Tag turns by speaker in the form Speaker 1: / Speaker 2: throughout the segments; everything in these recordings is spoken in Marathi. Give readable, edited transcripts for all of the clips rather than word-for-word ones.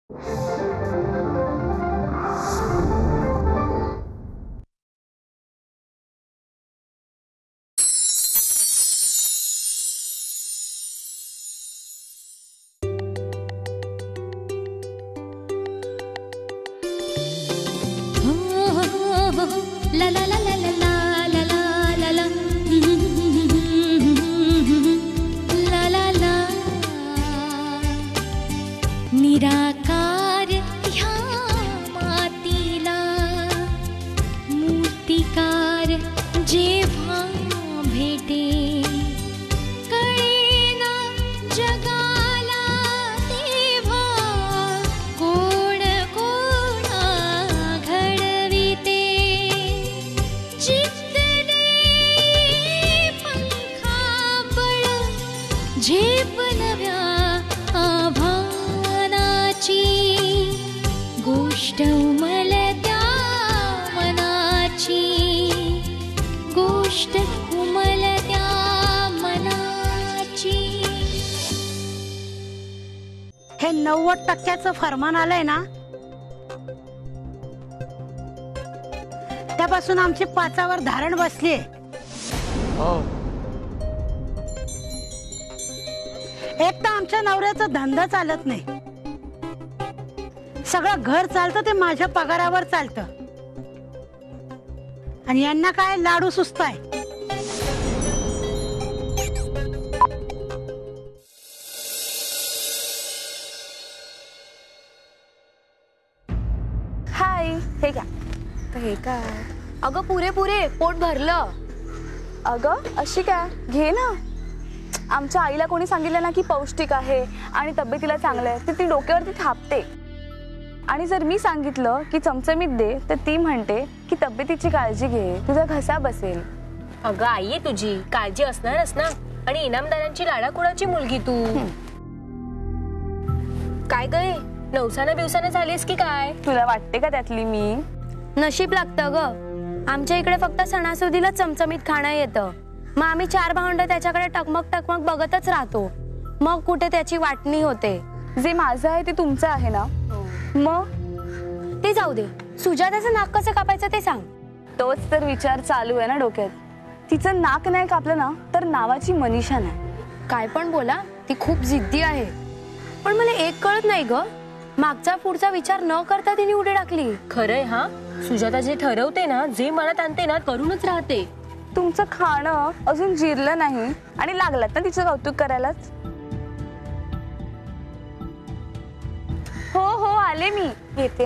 Speaker 1: La la la la la la la la la la la la निराकार ह्या मातीला मूर्तिकार जेव्हा भेटे कळेना जगाला तेव्हा कोण कोणा घडविते चित्तने पंखाबळ झेप नव्या आभानाची गोष्ट उमलत्या मनाची गोष्ट उमलत्या मनाची।
Speaker 2: हे 90% फरमान आलंय ना, त्यापासून आमची पाचावर धारण बसलीये। एक तर आमच्या नवऱ्याचा धंदा चालत नाही, सगळं घर चालतं ते माझ्या पगारावर चालतं, आणि यांना काय लाडू सुचताय।
Speaker 3: हाय, हे घ्या। हे काय? अगं पुरे पुरे पोट भरलं। अगं अशी काय, घे ना। आमच्या आईला कोणी सांगितलं ना की पौष्टिक आहे आणि तब्येतीला चांगलं आहे, ती डोक्यावरती थापते। आणि जर मी सांगितलं की चमचमीत दे तर ती म्हणते की तब्येतीची काळजी घे, तुझा घसा बसेल।
Speaker 4: अगं आई आहे तुझी, काळजी असणारच ना। आणि इनामदारांची लाडाकुडाची मुलगी तू। काय गं, नवसाना बिवसाना झालीस की काय?
Speaker 3: तुला वाटते का त्यातली मी?
Speaker 5: नशीब लागतं ग, आमच्या इकडे फक्त सणासुदीला चमचमीत खाणं येतं, मग आम्ही 4 भावंड त्याच्याकडे टकमक टकमक बघतच राहतो, मग कुठे त्याची वाटणी होते।
Speaker 3: जे माझं आहे ते तुमचं आहे ना, मग
Speaker 5: ते जाऊ दे, सुजाताचं नाक कसं कापायचं ते सांग।
Speaker 3: तोच तर विचार चालू आहे ना डोक्यात। तिचं नाक नाही कापलं ना तर नावाची मनीषा नाही।
Speaker 5: काय पण बोला, ती खूप जिद्दी आहे, पण मला एक कळत नाही ग, मागचा पुढचा विचार न करता तिने उडी टाकली।
Speaker 4: खरंय हा, सुजाता जे ठरवते ना, जे मनात आणते ना, करूनच राहते।
Speaker 3: तुमचं खाणं अजून जिरलं नाही आणि लागलात ना तिचं कौतुक करायलाच। हो हो आले मी, येते।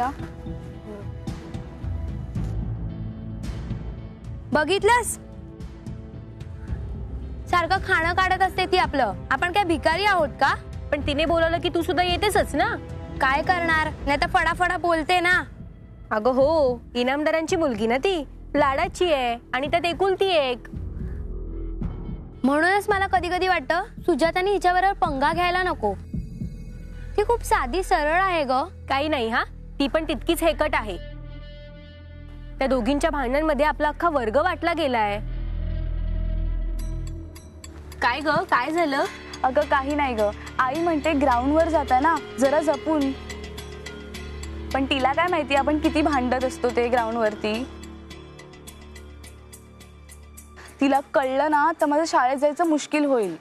Speaker 5: बघितलंस, सारखं खाणं काढत असते ती आपलं, आपण काय भिकारी आहोत का?
Speaker 4: पण तिने बोलवलं की तू सुद्धा येतेसच ना।
Speaker 5: काय करणार, नाही तर फडाफडा बोलते ना।
Speaker 4: अगं हो, इनामदारांची मुलगी ना ती, लाडाची आहे आणि त्यात एकुलती एक।
Speaker 5: म्हणूनच मला कधी कधी वाटतं सुजाताने हिच्याबरोबर पंगा घ्यायला नको, ती खूप साधी सरळ आहे ग।
Speaker 4: काही नाही हा, ती पण तितकीच हेकट आहे। त्या दोघींच्या भांडणांमध्ये आपला अख्खा वर्ग वाटला गेलाय। काय ग, काय झालं?
Speaker 3: अगं काही नाही ग, आई म्हणते ग्राउंडवर जाता ना जरा जपून, पण तिला काय माहिती आपण किती भांडत असतो ते ग्राउंडवरती। तिला कळलं ना तर माझं शाळेत जायचं मुश्किल होईल।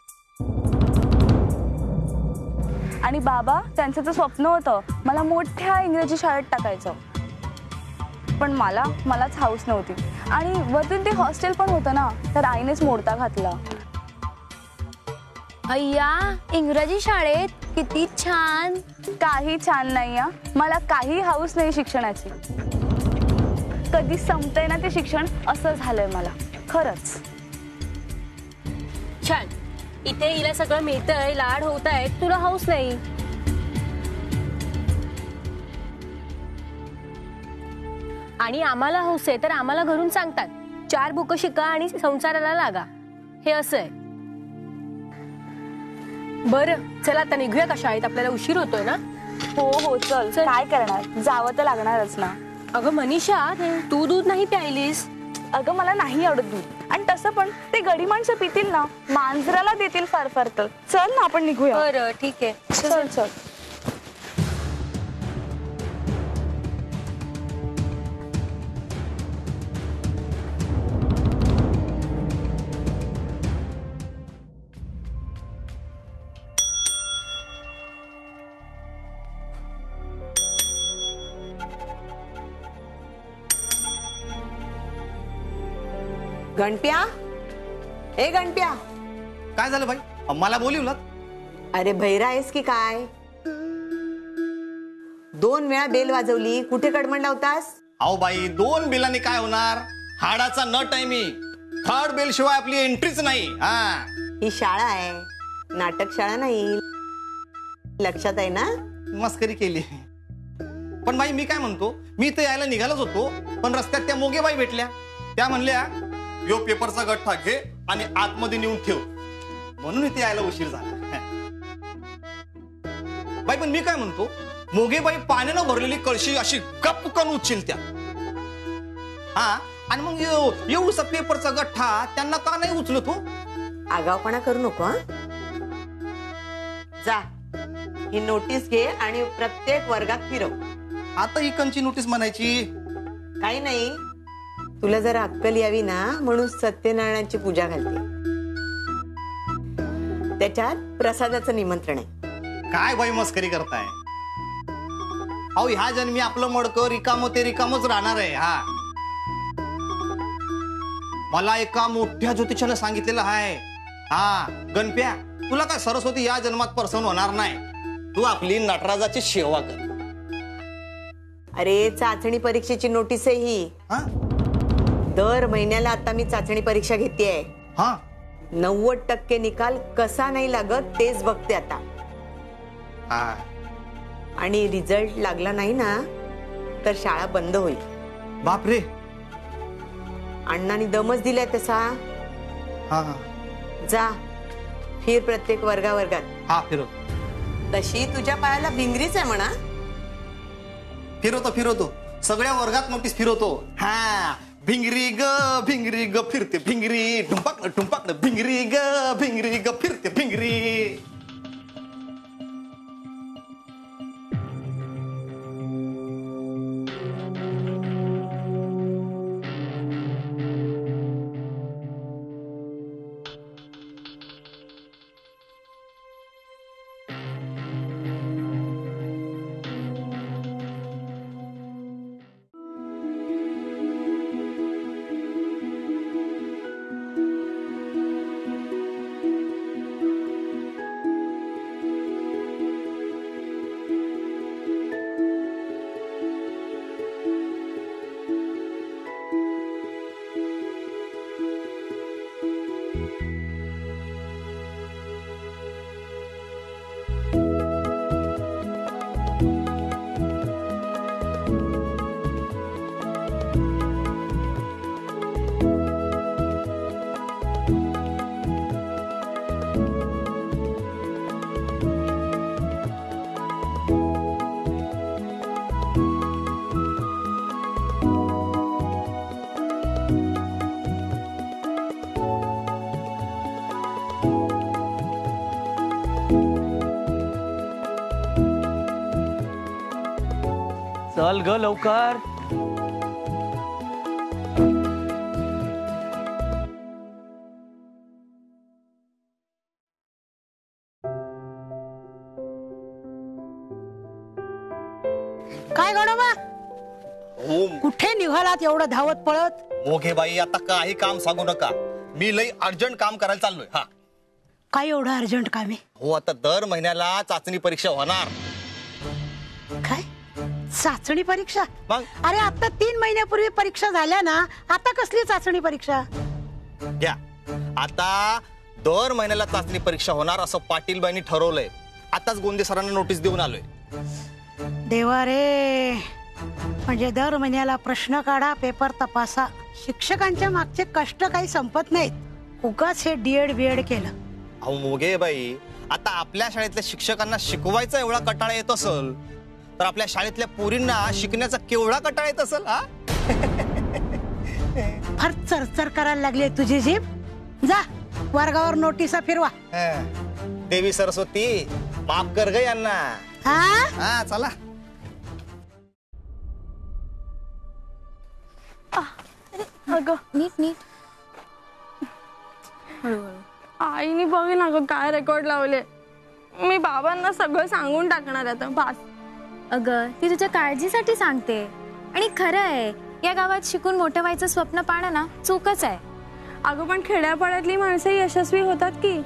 Speaker 3: आणि बाबा त्यांचं तर स्वप्न होतं मला मोठ्या इंग्रजी शाळेत टाकायचं, पण मलाच हाऊस नव्हती, आणि वरतून ते हॉस्टेल पण होतं ना, तर आईनेच मोडता घातला।
Speaker 5: अय्या, इंग्रजी शाळेत किती छान।
Speaker 3: काही छान नाही हा, मला काही हाऊस नाही शिक्षणाची। कधी संपतंय ना ते शिक्षण असं झालंय मला, खरंच।
Speaker 4: छान, इथे हिला सगळं मिळतंय, लाड होत आहेत, तुला हौस नाही। आणि आम्हाला हौस आहे तर आम्हाला घरून सांगतात 4 बुक शिका आणि संसाराला लागा, हे असं आहे। बरं चला आता निघूया का शाळेत, आपल्याला उशीर होतोय ना।
Speaker 3: हो हो चल, काय करणार, जावं तर लागणारच ना।
Speaker 4: अगं मनीषा, तू दूध नाही प्यायलीस?
Speaker 3: अगं मला नाही आवडत दूध, आणि तसं पण ते गडी माणसं पितील ना, मांजराला देतील फार फार तर। चल ना आपण निघूया।
Speaker 4: बरं ठीक आहे,
Speaker 3: चल चल।
Speaker 6: गणप्या, ए गणप्या,
Speaker 7: काय झालं बाई? मला बोलिवलं?
Speaker 6: अरे बहिरा आहेस की काय? 2 वेळा बेल वाजवली, कुठे कडमण लावतास?
Speaker 7: अहो बाई, 2 बेलांनी काय होणार? हाडाचा नट आहे मी. 3rd बेल शिवाय आपली एंट्रीच नाही. हा,
Speaker 6: ही शाळा आहे, नाटक शाळा नाही. लक्षात आहे ना?
Speaker 7: मस्करी केली. पण बाई मी काय म्हणतो, मी इथे यायला निघालोच होतो, पण रस्त्यात त्या मोगेबाई भेटल्या. त्या म्हणल्या यो पेपरचा गठ्ठा घे आणि आतमध्ये नेऊन ठेव, म्हणून इथे यायला उशीर झाला. बाई पण मी काय म्हणतो, मोगेबाई पाण्यानं भरलेली कळशी अशी गपकन उचलत्या. हा, आणि मग एवढसा पेपरचा गठ्ठा त्यांना का नाही उचलत हो?
Speaker 6: आगावपणा करू नको. हा, जा ही नोटीस घे आणि प्रत्येक वर्गात फिरव.
Speaker 7: आता इकडची नोटीस म्हणायची?
Speaker 6: काही नाही, तुला जरा अक्कल यावी ना म्हणून सत्यनारायणाची पूजा घालते. त्याच्यात प्रसादाचं निमंत्रण आहे.
Speaker 7: काय बाई मस्करी करताय? अहो ह्या जन्मी आपलं मडकं रिकाम ते रिकामच राहणार आहे. हा, मला एका मोठ्या ज्योतिषानं सांगितलेलं आहे, हा गणप्या, तुला काय सरस्वती या जन्मात प्रसन्न होणार नाही. तू आपली नटराजाची सेवा कर.
Speaker 6: अरे चाचणी परीक्षेची नोटीस आहे ही.
Speaker 7: हा,
Speaker 6: दर महिन्याला आता मी चाचणी परीक्षा घेतेय.
Speaker 7: हा,
Speaker 6: 90% निकाल कसा नाही लागत तेच बघते आता.
Speaker 7: हा,
Speaker 6: आणि रिझल्ट लागला नाही ना तर शाळा बंद होईल.
Speaker 7: बापरे.
Speaker 6: अण्णांनी दमच दिलाय तसा.
Speaker 7: हा,
Speaker 6: जा फिर प्रत्येक वर्गावर्गात.
Speaker 7: हा फिरव.
Speaker 6: तशी तुझ्या पायाला भिंगरीच आहे म्हणा.
Speaker 7: फिरवतो सगळ्या वर्गात नोटीस फिरवतो. हा, भिंगरी ग फिरते भिंगरी, ठुंपाकन भिंगरी ग फिरते भिंगरी.
Speaker 8: चल ग लवकर.
Speaker 2: काय गणोबा,
Speaker 7: हो
Speaker 2: कुठे निघालात एवढं धावत पळत?
Speaker 7: मोघेबाई, आता काही काम सांगू नका, मी लई अर्जंट काम करायला चाललोय. हा,
Speaker 2: काय एवढं अर्जंट काम आहे?
Speaker 7: हो, आता दर महिन्याला चाचणी परीक्षा होणार.
Speaker 2: काय चाचणी परीक्षा?
Speaker 7: मग
Speaker 2: अरे आता 3 महिन्यापूर्वी परीक्षा झाल्या ना, आता कसली चाचणी परीक्षा?
Speaker 7: घ्या, आता दर महिन्याला चाचणी परीक्षा होणार असं पाटीलबाईंनी ठरवलंय. आताच गोंदे सरांना नोटीस देऊन आलोय.
Speaker 2: देवा रे, म्हणजे दर महिन्याला प्रश्न काढा, पेपर तपासा. शिक्षकांच्या मागचे कष्ट काही संपत नाहीत. उगाच हे डीएड बीएड केलं.
Speaker 7: अहो मोघेबाई, आता आपल्या शाळेतल्या शिक्षकांना शिकवायचा एवढा कटाळा येत असेल तर आपल्या शाळेतल्या पोरींना शिकण्याचा केवढा कटाळा येत असेल. हा,
Speaker 2: फार चरचर करायला लागली तुझी जीभ. जा वर्गावर नोटिसा फिरवा.
Speaker 7: देवी सरस्वती माफ कर ग यांना. हा, चला.
Speaker 3: अगं
Speaker 5: नीट नीट.
Speaker 3: आईने बघ ना गं काय रेकॉर्ड लावले. मी बाबांना सगळं सांगून टाकणार आता. बास.
Speaker 5: अगं ती तुझ्या काळजीसाठी सांगते. आणि खरं आहे, या गावात शिकून मोठं व्हायचं स्वप्न पाहणं ना चूकच आहे.
Speaker 3: अगं पण खेड्यापाड्यातली माणसं यशस्वी होतात की.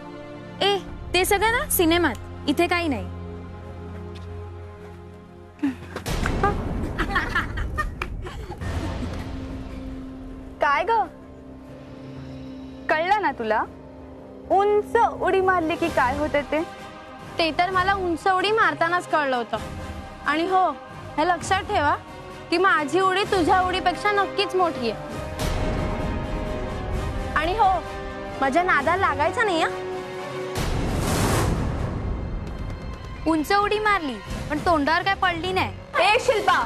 Speaker 5: ए ते सगळं ना सिनेमात, इथे काही नाही.
Speaker 3: काय ग, कळलं ना तुला? उंच उडी मारली की काय होते ते?
Speaker 5: ते तर मला उंच उडी मारतानाच कळलं होतं. आणि हो, हे लक्षात ठेवा की माझी उडी तुझ्या उडीपेक्षा नक्कीच मोठी आहे. आणि हो, माझ्या नादाला लागायचं नाही. उंच उडी मारली पण तोंडावर काय पडली नाही.
Speaker 3: ए शिल्पा,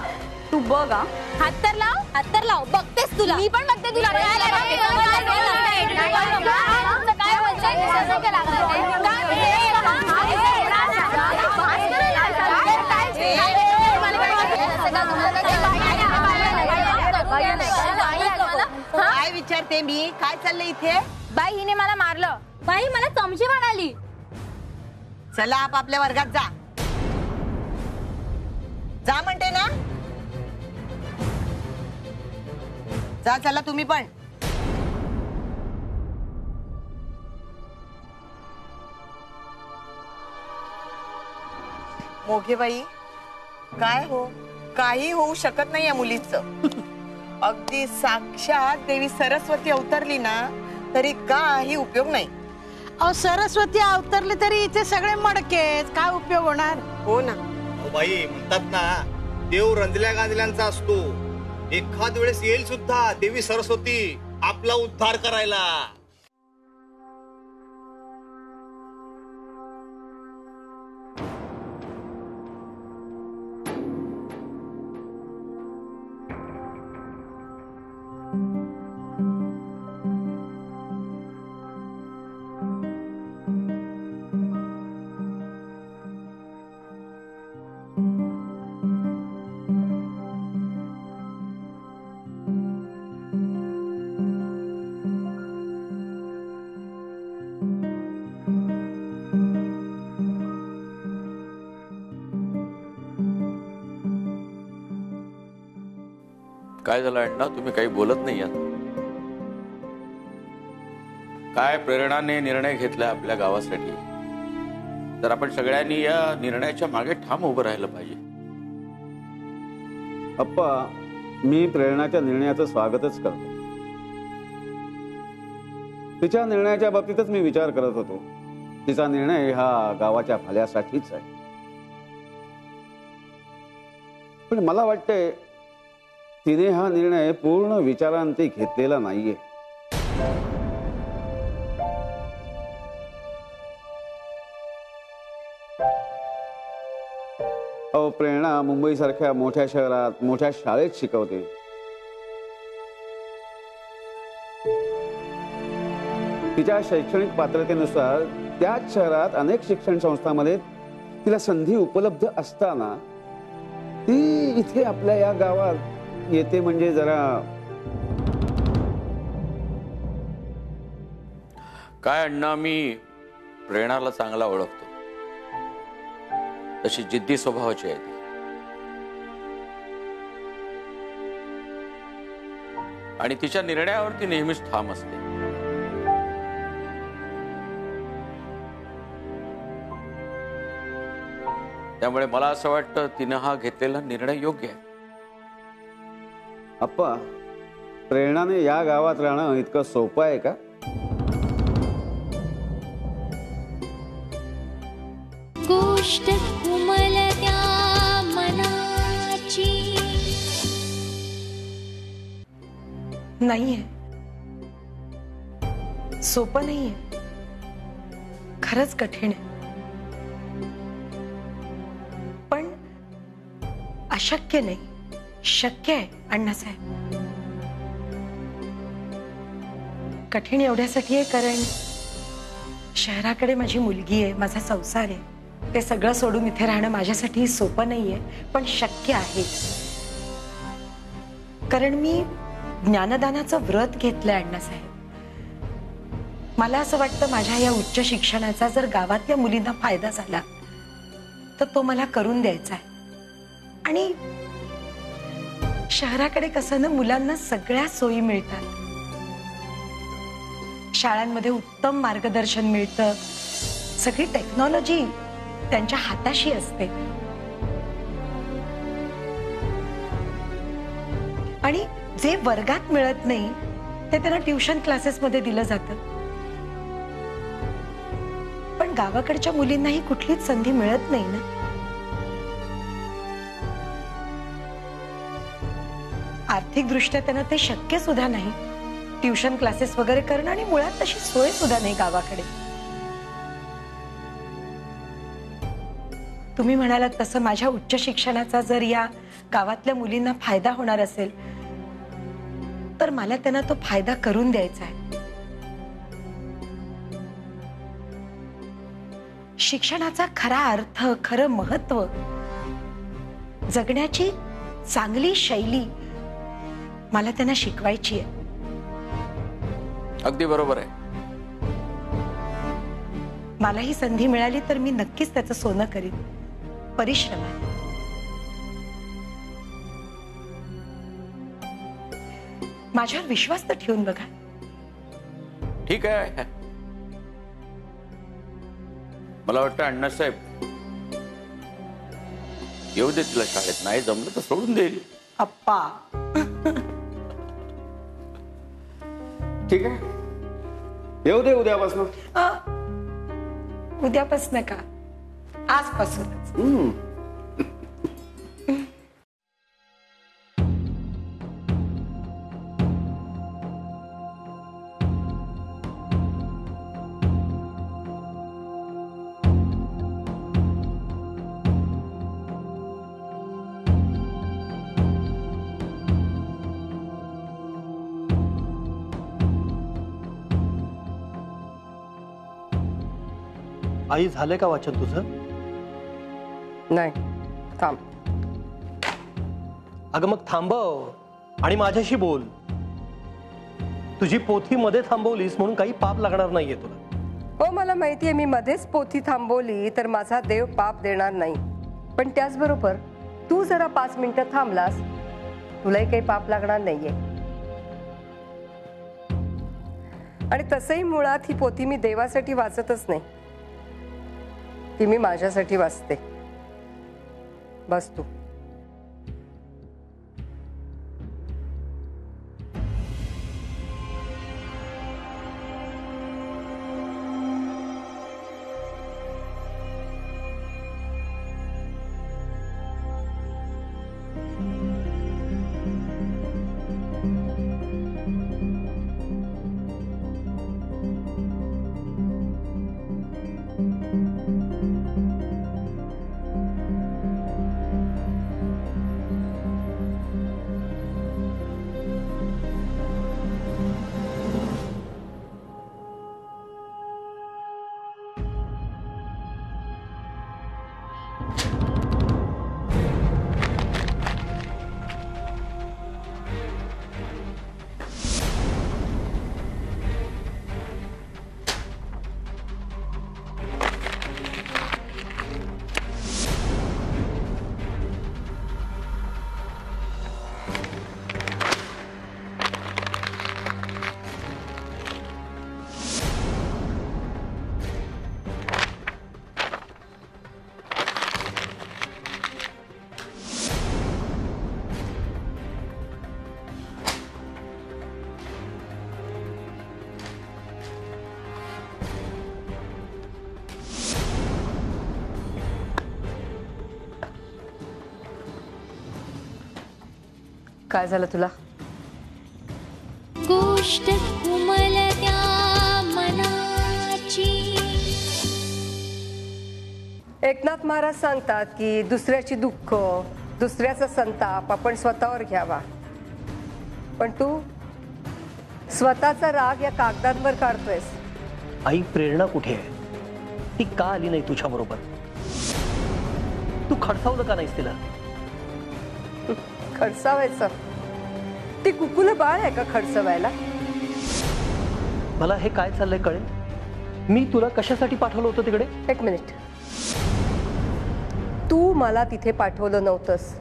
Speaker 3: तू बघ.
Speaker 5: हात तर लाव, बघतेस तुला. मी पण बघते तुला.
Speaker 6: काय विचारते मी, काय चाललंय इथे?
Speaker 5: बाई हिने मला मारलं. बाई मला चमची म्हणाली.
Speaker 6: चला आपापल्या वर्गात जा. जा म्हणते ना. जा चला तुम्ही पण. मोघेबाई, काय हो, काही होऊ शकत नाही या मुलीचं. अगदी साक्षात देवी सरस्वती अवतरली ना तरी काही उपयोग नाही.
Speaker 2: अहो सरस्वती अवतरली तरी इथे सगळे मडकेच, काय उपयोग होणार?
Speaker 6: हो ना.
Speaker 7: बाई म्हणतात ना, देव रंजल्या गांजल्यांचा असतो. एखाद वेळेस येईल सुद्धा देवी सरस्वती आपला उद्धार करायला.
Speaker 8: काय झालं अण्णा, तुम्ही काही बोलत नाही आहात? काय प्रेरणाने निर्णय घेतला आपल्या गावासाठी, तर आपण सगळ्यांनी या निर्णयाच्या मागे ठाम उभं राहिलं पाहिजे.
Speaker 9: अप्पा, मी प्रेरणाच्या निर्णयाचं स्वागतच करतो. तिच्या निर्णयाच्या बाबतीतच मी विचार करत होतो. तिचा निर्णय हा गावाच्या भल्यासाठीच आहे. पण मला वाटतंय तिने हा निर्णय पूर्ण विचारांती घेतलेला नाहीये. अहो, प्रेरणा मुंबईसारख्या मोठ्या शहरात मोठ्या शाळेत शिकवते. तिच्या शैक्षणिक पात्रतेनुसार त्याच शहरात अनेक शिक्षण संस्थांमध्ये तिला संधी उपलब्ध असताना ती इथे आपल्या या गावात येते म्हणजे जरा.
Speaker 8: काय अण्णा, मी प्रेरणाला चांगला ओळखतो. तशी जिद्दी स्वभावाची आहे ती. आणि तिच्या निर्णयावरती नेहमीच ठाम असते. त्यामुळे मला असं वाटतं तिनं हा घेतलेला निर्णय योग्य आहे.
Speaker 9: अप्पा, प्रेरणाने या गावात राहणं इतकं सोपं आहे का?
Speaker 1: गोष्ट उमलत्या मनाची.
Speaker 10: नाहीये, सोपं नाहीये, खरंच कठीण आहे. पण अशक्य नाही, शक्य आहे अण्णासाहेब. कठीण एवढ्यासाठी आहे कारण शहराकडे माझी मुलगी आहे, माझा संसार आहे. ते सगळं सोडून इथे राहणं माझ्यासाठी सोपं नाहीये, पण शक्य आहे. कारण मी ज्ञानदानाचं व्रत घेतलंय अण्णासाहेब. मला असं वाटतं माझ्या या उच्च शिक्षणाचा जर गावातल्या मुलींना फायदा झाला तर तो मला करून द्यायचा आहे. आणि शहराकडे कसं ना, मुलांना सगळ्या सोयी मिळतात. शाळांमध्ये उत्तम मार्गदर्शन मिळतं, सगळी टेक्नॉलॉजी त्यांच्या हाताशी असते आणि जे वर्गात मिळत नाही ते त्यांना ट्युशन क्लासेसमध्ये दिलं जातं. पण गावाकडच्या मुलींनाही कुठलीच संधी मिळत नाही ना. आर्थिकदृष्ट्या त्यांना ते शक्य सुद्धा नाही, ट्युशन क्लासेस वगैरे करणं, आणि मुळात तशी सोय सुद्धा नाही गावाकडे. तुम्ही म्हणालात तसं माझ्या उच्च शिक्षणाचा जर या गावातल्या मुलींना फायदा होणार असेल तर मला त्यांना तो फायदा करून द्यायचा आहे. शिक्षणाचा खरा अर्थ, खरं महत्व, जगण्याची चांगली शैली मला त्यांना शिकवायची आहे.
Speaker 8: अगदी बरोबर आहे.
Speaker 10: मला ही संधी मिळाली तर मी नक्कीच त्याचं सोनं करीन. परिश्रम आहे. माझ्यावर विश्वास तर ठेवून बघा.
Speaker 8: ठीक आहे. मला वाटतं अण्णासाहेब येऊ दे तिला शाळेत, नाही जमलं तर सोडून देईल.
Speaker 10: अप्पा
Speaker 9: ठीक आहे, येऊ दे उद्यापासून.
Speaker 10: उद्यापासून का, आजपासूनच.
Speaker 11: आई, झालंय का वाचन तुझं?
Speaker 12: नाही, थांब.
Speaker 11: अगं मग थांबव आणि माझ्याशी बोल. तुझी पोथी मध्ये थांबवलीस म्हणून काही पाप लागणार नाहीये तुला.
Speaker 12: हो, मला माहितीये, मी मध्येच पोथी थांबवली तर माझा देव पाप देणार नाही. पण त्याचबरोबर तू जरा 5 मिनिटं थांबलास, तुलाही काही पाप लागणार नाहीये. आणि तसंही मुळात ही पोथी मी देवासाठी वाचतच नाही, ती मी माझ्यासाठी वाचते. बस तू. काय झालं तुला?
Speaker 1: गोष्ट उमलत्या मनाची.
Speaker 12: एकनाथ महाराज सांगतात की दुसऱ्याची दुःख, दुसऱ्याचा संताप आपण स्वतःवर घ्यावा. पण तू स्वतःचा राग या कागदांवर काढतोयस.
Speaker 11: आई, प्रेरणा कुठे आहे? ती का आली नाही तुझ्या बरोबर? तू खडसावलं का नाहीस तिला?
Speaker 12: खडसावायचं? ती कुकुलं बाळ आहे का खडसवायला?
Speaker 11: मला हे काय चाललंय कळेल. मी तुला कशासाठी पाठवलं होतं तिकडे?
Speaker 12: एक मिनिट. तू मला तिथे पाठवलं नव्हतंस.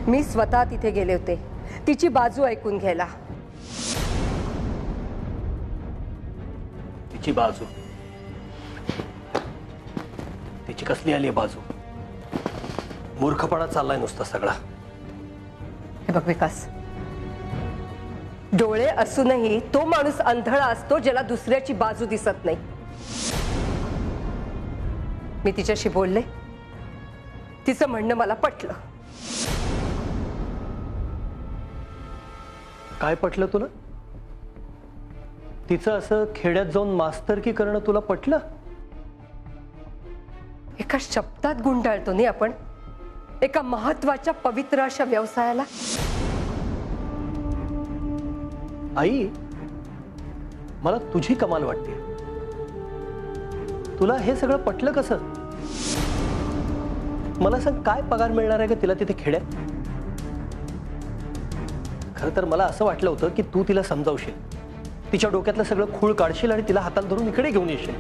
Speaker 12: मी स्वतः तिथे गेले होते तिची बाजू ऐकून घ्यायला.
Speaker 11: तिची बाजू, तिची कसली आली बाजू? मूर्खपणा चाललाय नुसता सगळा.
Speaker 12: हे बघ विकास, डोळे असूनही तो माणूस अंधळा असतो ज्याला दुसऱ्याची बाजू दिसत नाही. मी तिच्याशी बोलले, तिचं म्हणणं मला पटलं.
Speaker 11: काय पटलं तुला? तिचं असं खेड्यात जाऊन मास्तरकी करणं तुला पटलं?
Speaker 12: एका शब्दात गुंडाळतो नाही आपण एका महत्वाच्या पवित्र अशा व्यवसायाला.
Speaker 11: आई, मला तुझी कमाल वाटते. तुला हे सगळं पटलं कसं? मला सांग, काय पगार मिळणार आहे का तिला तिथे खेड्यात? खरं तर मला असं वाटलं होतं की तू तिला समजावशील, तिच्या डोक्यातलं सगळं खूळ काढशील आणि तिला हाताला धरून इकडे घेऊन येशील.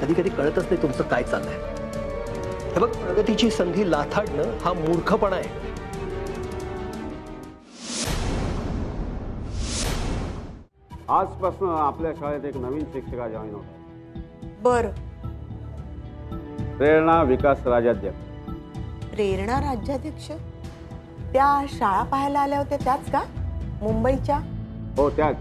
Speaker 11: कधी कधी कळतच नाही तुमचं काय चाललंय. हे बघ, प्रगतीची संधी लाथाडणं हा मूर्खपणा आहे.
Speaker 9: आजपासून आपल्या शाळेत एक नवीन शिक्षिका जॉईन होत आहे.
Speaker 6: बर.
Speaker 9: प्रेरणा विकास राजाध्यक्ष.
Speaker 6: प्रेरणा राज्याध्यक्ष? त्या शाळा पाहायला आल्या होत्या त्याच का, मुंबईच्या?
Speaker 9: हो, त्याच.